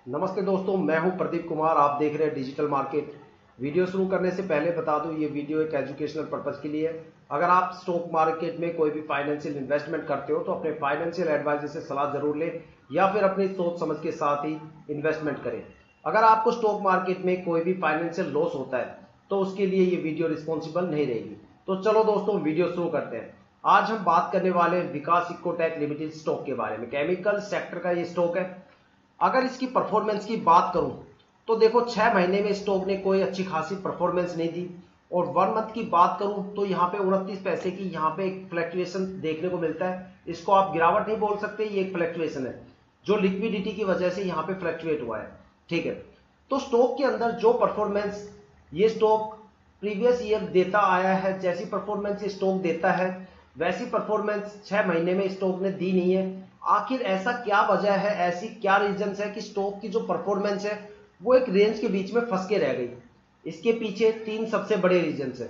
नमस्ते दोस्तों, मैं हूं प्रदीप कुमार। आप देख रहे हैं डिजिटल मार्केट। वीडियो शुरू करने से पहले बता दूं, ये वीडियो एक एजुकेशनल पर्पस के लिए है। अगर आप स्टॉक मार्केट में कोई भी फाइनेंशियल इन्वेस्टमेंट करते हो तो अपने फाइनेंशियल एडवाइजर से सलाह जरूर लें या फिर अपनी सोच समझ के साथ ही इन्वेस्टमेंट करें। अगर आपको स्टॉक मार्केट में कोई भी फाइनेंशियल लॉस होता है तो उसके लिए ये वीडियो रिस्पॉन्सिबल नहीं रहेगी। तो चलो दोस्तों, वीडियो शुरू करते हैं। आज हम बात करने वाले हैं विकास इकोटेक लिमिटेड स्टॉक के बारे में। केमिकल सेक्टर का ये स्टॉक है। अगर इसकी परफॉर्मेंस की बात करूं तो देखो, 6 महीने में स्टॉक ने कोई अच्छी खासी परफॉर्मेंस नहीं दी। और 1 मंथ की बात करूं तो यहाँ पे 29 पैसे की यहाँ पे एक फ्लक्चुएशन देखने को मिलता है। इसको आप गिरावट नहीं बोल सकते, ये एक फ्लक्चुएशन है जो लिक्विडिटी की वजह से यहाँ पे फ्लक्चुएट हुआ है। ठीक है, तो स्टॉक के अंदर जो परफॉर्मेंस ये स्टॉक प्रीवियस ईयर देता आया है, जैसी परफॉर्मेंस ये स्टॉक देता है वैसी परफॉर्मेंस 6 महीने में स्टॉक ने दी नहीं है। आखिर ऐसा क्या वजह है, ऐसी क्या रीजंस है कि स्टॉक की जो परफॉर्मेंस है वो एक रेंज के बीच में फंस के रह गई। इसके पीछे 3 सबसे बड़े रीजंस है।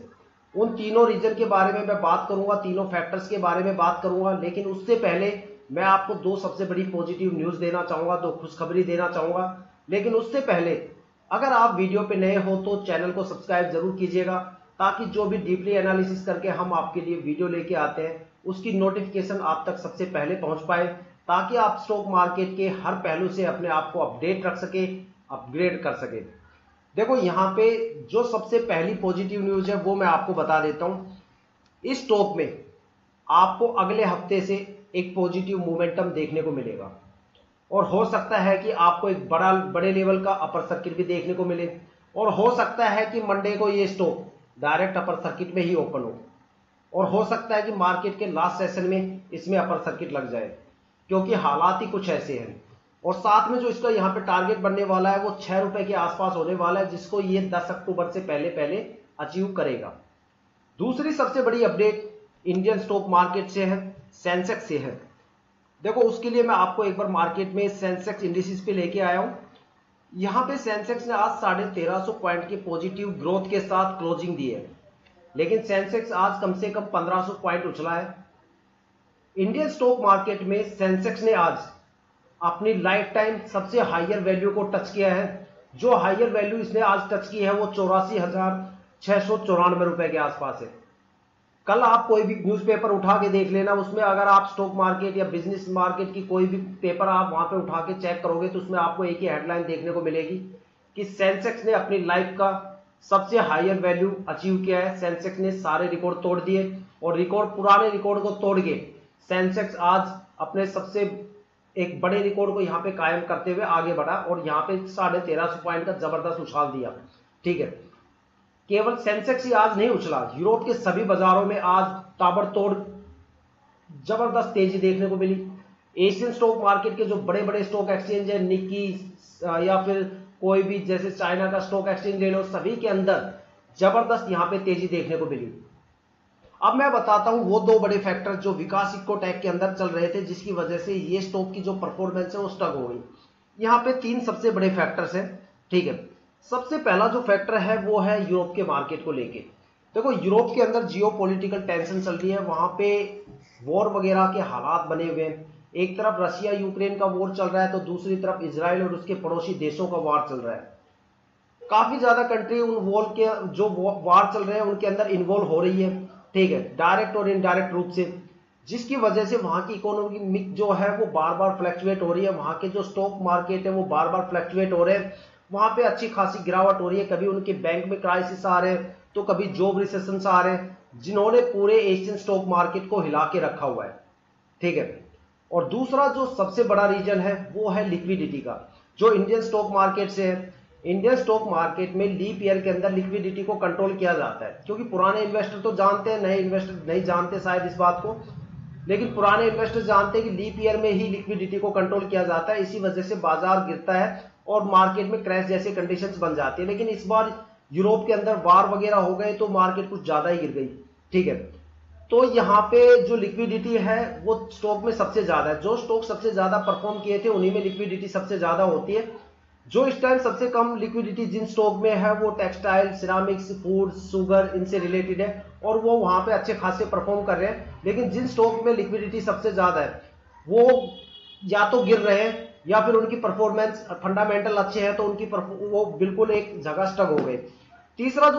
उन तीनों रीजन के बारे में मैं बात करूंगा, तीनों फैक्टर्स के बारे में बात करूंगा। लेकिन उससे पहले मैं आपको 2 सबसे बड़ी पॉजिटिव न्यूज देना चाहूंगा, 2 खुशखबरी देना चाहूंगा। लेकिन उससे पहले अगर आप वीडियो पे नए हो तो चैनल को सब्सक्राइब जरूर कीजिएगा, ताकि जो भी डीपली एनालिसिस करके हम आपके लिए वीडियो लेके आते हैं उसकी नोटिफिकेशन आप तक सबसे पहले पहुंच पाए, ताकि आप स्टॉक मार्केट के हर पहलू से अपने आप को अपडेट रख सके, अपग्रेड कर सके। देखो, यहाँ पे जो सबसे पहली पॉजिटिव न्यूज है वो मैं आपको बता देता हूं। इस स्टॉक में आपको अगले हफ्ते से एक पॉजिटिव मोमेंटम देखने को मिलेगा और हो सकता है कि आपको एक बड़े लेवल का अपर सर्किट भी देखने को मिले। और हो सकता है कि मंडे को ये स्टॉक डायरेक्ट अपर सर्किट में ही ओपन हो, और हो सकता है कि मार्केट के लास्ट सेशन में इसमें अपर सर्किट लग जाए, क्योंकि हालात ही कुछ ऐसे हैं। और साथ में जो इसका यहाँ पे टारगेट बनने वाला है वो 6 रुपए के आसपास होने वाला है, जिसको ये 10 अक्टूबर से पहले पहले अचीव करेगा। दूसरी सबसे बड़ी अपडेट इंडियन स्टॉक मार्केट से है, सेंसेक्स से है। देखो, उसके लिए मैं आपको एक बार मार्केट में सेंसेक्स इंडिसेस पे लेके आया हूं। यहां पे सेंसेक्स ने आज 1350 पॉइंट की पॉजिटिव ग्रोथ के साथ क्लोजिंग दी है, लेकिन सेंसेक्स आज कम से कम 1500 पॉइंट उछला है। इंडियन स्टॉक मार्केट में सेंसेक्स ने आज अपनी लाइफ टाइम सबसे हायर वैल्यू को टच किया है। जो हायर वैल्यू इसने आज टच की है वो 84,694 रुपए के आसपास है। कल आप कोई भी न्यूज़पेपर उठा के देख लेना, उसमें अगर आप स्टॉक मार्केट या बिजनेस मार्केट की कोई भी पेपर आप वहां पे उठा के चेक करोगे तो उसमें आपको एक ही हेडलाइन देखने को मिलेगी कि सेंसेक्स ने अपनी लाइफ का सबसे हायर वैल्यू अचीव किया है। सेंसेक्स ने सारे रिकॉर्ड तोड़ दिए और पुराने रिकॉर्ड को तोड़ के सेंसेक्स आज अपने सबसे एक बड़े रिकॉर्ड को यहाँ पे कायम करते हुए आगे बढ़ा और यहाँ पे 1350 पॉइंट का जबरदस्त उछाल दिया। ठीक है, केवल सेंसेक्स ही आज नहीं उछला, यूरोप के सभी बाजारों में आज ताबड़तोड़ जबरदस्त तेजी देखने को मिली। एशियन स्टॉक मार्केट के जो बड़े बड़े स्टॉक एक्सचेंज है, निक्की या फिर कोई भी जैसे चाइना का स्टॉक एक्सचेंज ले लो, सभी के अंदर जबरदस्त यहाँ पे तेजी देखने को मिली। अब मैं बताता हूं वो 2 बड़े फैक्टर जो विकास इकोटेक के अंदर चल रहे थे, जिसकी वजह से ये स्टॉक की जो परफॉर्मेंस है वो स्टक हो गई। यहाँ पे 3 सबसे बड़े फैक्टर्स हैं। ठीक है, सबसे पहला जो फैक्टर है वो है यूरोप के मार्केट को लेके। देखो, यूरोप के अंदर जियोपॉलिटिकल टेंशन चल रही है, वहां पे वॉर वगैरह के हालात बने हुए हैं। एक तरफ रशिया यूक्रेन का वॉर चल रहा है तो दूसरी तरफ इजराइल और उसके पड़ोसी देशों का वार चल रहा है। काफी ज्यादा कंट्री उन वॉर के जो वार चल रहे हैं उनके अंदर इन्वॉल्व हो रही है। ठीक है, डायरेक्ट और इनडायरेक्ट रूप से, जिसकी वजह से वहां की इकोनॉमी जो है वो बार बार फ्लक्चुएट हो रही है। वहां के जो स्टॉक मार्केट है वो बार बार फ्लक्चुएट हो रहे हैं, वहां पे अच्छी खासी गिरावट हो रही है। कभी उनके बैंक में क्राइसिस आ रहे हैं तो कभी जॉब रिसेशन आ रहे हैं, जिन्होंने पूरे एशियन स्टॉक मार्केट को हिला के रखा हुआ है। ठीक है, और दूसरा जो सबसे बड़ा रीजन है वो है लिक्विडिटी का, जो इंडियन स्टॉक मार्केट से है। इंडियन स्टॉक मार्केट में लीप ईयर के अंदर लिक्विडिटी को कंट्रोल किया जाता है, क्योंकि पुराने इन्वेस्टर तो जानते हैं, नए इन्वेस्टर नहीं जानते शायद इस बात को, लेकिन पुराने इन्वेस्टर जानते हैं कि लीप ईयर में ही लिक्विडिटी को कंट्रोल किया जाता है। इसी वजह से बाजार गिरता है और मार्केट में क्रैश जैसे कंडीशंस बन जाती है। लेकिन इस बार यूरोप के अंदर वार वगैरह हो गए तो मार्केट कुछ ज्यादा ही गिर गई। ठीक है, तो यहाँ पे जो लिक्विडिटी है वो स्टॉक में सबसे ज्यादा है। जो स्टॉक सबसे ज्यादा परफॉर्म किए थे उन्हीं में लिक्विडिटी सबसे ज्यादा होती है। जो इस टाइम सबसे कम लिक्विडिटी जिन स्टॉक में है वो टेक्सटाइल, सिरामिक्स, फूड, शुगर, इनसे रिलेटेड है और वो वहां पे अच्छे खासे परफॉर्म कर रहे हैं। लेकिन जिन स्टॉक में लिक्विडिटी सबसे ज्यादा है वो या तो गिर रहे हैं या फिर उनकी परफॉर्मेंस फंडामेंटल अच्छे हैं तो उनकी वो बिल्कुल एक जगह स्टक हो गए। तीसरा जो